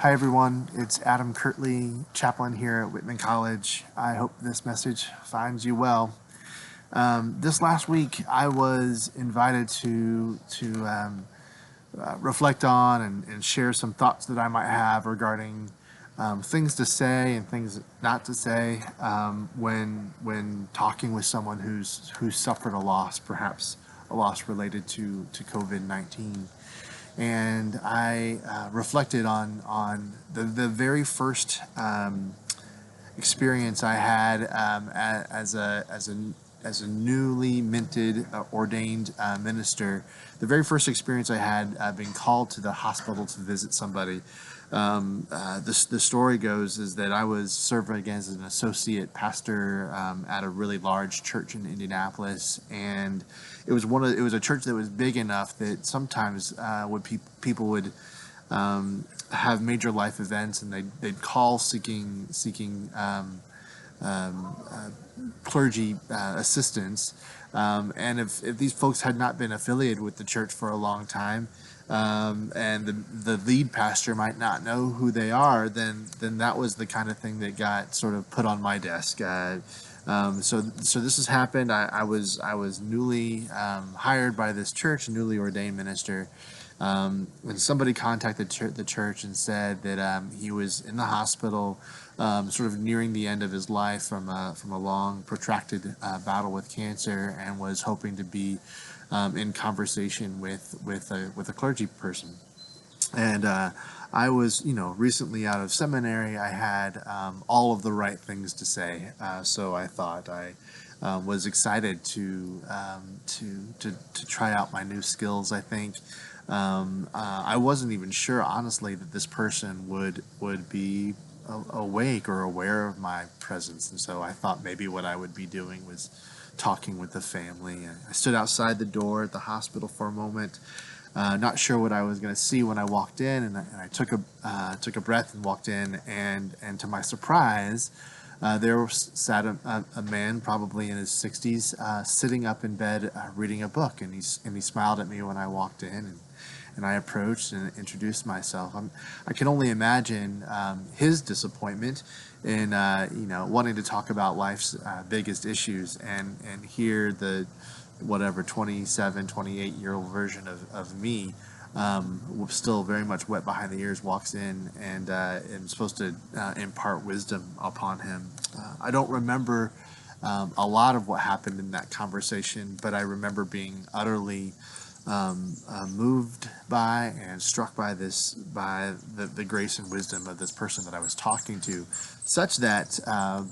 Hi everyone, it's Adam Kirtley, chaplain here at Whitman College. I hope this message finds you well. This last week, I was invited to reflect on and share some thoughts that I might have regarding things to say and things not to say when talking with someone who's suffered a loss, perhaps a loss related to COVID-19. And I reflected on the very first experience I had as a newly minted ordained minister. The very first experience I had being called to the hospital to visit somebody. The story goes is that I was serving as an associate pastor at a really large church in Indianapolis, and it was a church that was big enough that sometimes people would have major life events, and they'd call seeking clergy assistance. And if these folks had not been affiliated with the church for a long time, and the lead pastor might not know who they are, then that was the kind of thing that got sort of put on my desk. So this has happened. I was newly hired by this church, newly ordained minister. When somebody contacted the church and said that he was in the hospital, sort of nearing the end of his life from a long, protracted battle with cancer, and was hoping to be in conversation with a clergy person. And I was, recently out of seminary. I had all of the right things to say, so I thought I was excited to try out my new skills. I think I wasn't even sure, honestly, that this person would be awake or aware of my presence, and so I thought maybe what I would be doing was talking with the family. I stood outside the door at the hospital for a moment, not sure what I was going to see when I walked in, and I took a breath and walked in, and to my surprise, there sat a man, probably in his 60s, sitting up in bed reading a book, and he smiled at me when I walked in, and I approached and introduced myself. I can only imagine his disappointment in wanting to talk about life's biggest issues, and hear the whatever 27, 28-year-old version of me, still very much wet behind the ears, walks in and am supposed to impart wisdom upon him. I don't remember a lot of what happened in that conversation, but I remember being utterly moved by and struck by the grace and wisdom of this person that I was talking to, such that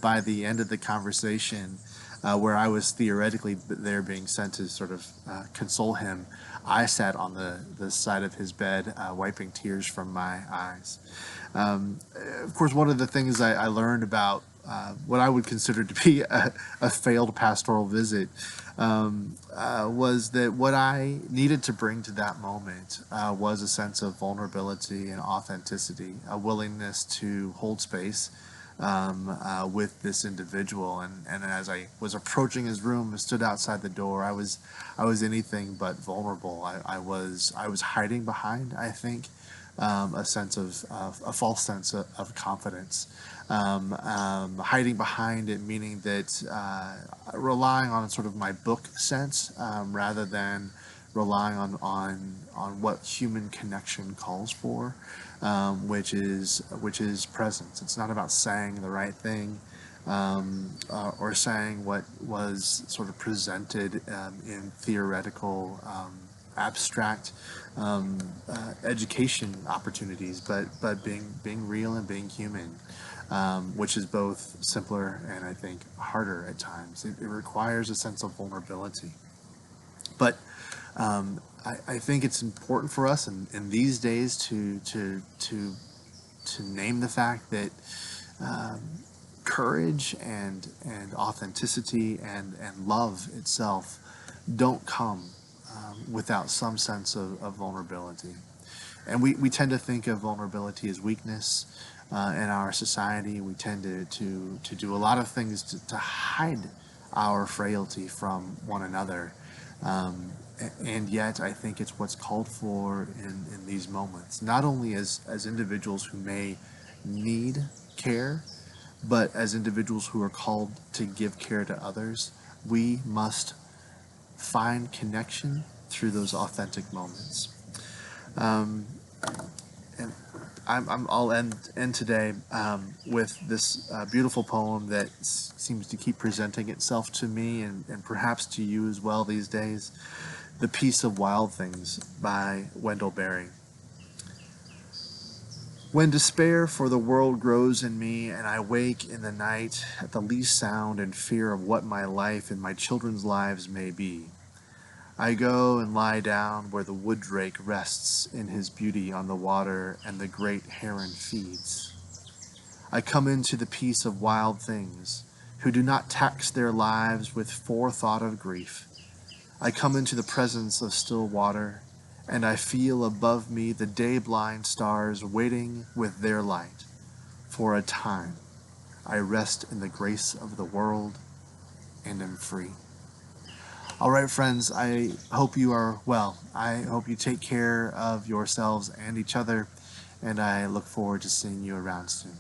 by the end of the conversation, where I was theoretically there being sent to sort of console him, I sat on the side of his bed, wiping tears from my eyes. Of course, one of the things I learned about what I would consider to be a failed pastoral visit was that what I needed to bring to that moment was a sense of vulnerability and authenticity, a willingness to hold space with this individual. And as I was approaching his room and stood outside the door, I was anything but vulnerable. I was hiding behind, I think, a false sense of confidence, hiding behind it, meaning that relying on sort of my book sense, rather than relying on what human connection calls for, which is presence. It's not about saying the right thing, or saying what was sort of presented in theoretical, abstract education opportunities, but being real and being human, which is both simpler and, I think, harder at times. It requires a sense of vulnerability. But I think it's important for us in these days to name the fact that courage and authenticity and love itself don't come without some sense of vulnerability. And we tend to think of vulnerability as weakness in our society. We tend to do a lot of things to hide our frailty from one another. And yet I think it's what's called for in these moments, not only as individuals who may need care, but as individuals who are called to give care to others. We must find connection through those authentic moments. Um, and I'll end today with this beautiful poem that seems to keep presenting itself to me and perhaps to you as well these days. The Peace of Wild Things by Wendell. When despair for the world grows in me, and I wake in the night at the least sound in fear of what my life and my children's lives may be, I go and lie down where the wood drake rests in his beauty on the water and the great heron feeds. I come into the peace of wild things, who do not tax their lives with forethought of grief. I come into the presence of still water, and I feel above me the day-blind stars waiting with their light. For a time, I rest in the grace of the world and am free. All right, friends, I hope you are well. I hope you take care of yourselves and each other, and I look forward to seeing you around soon.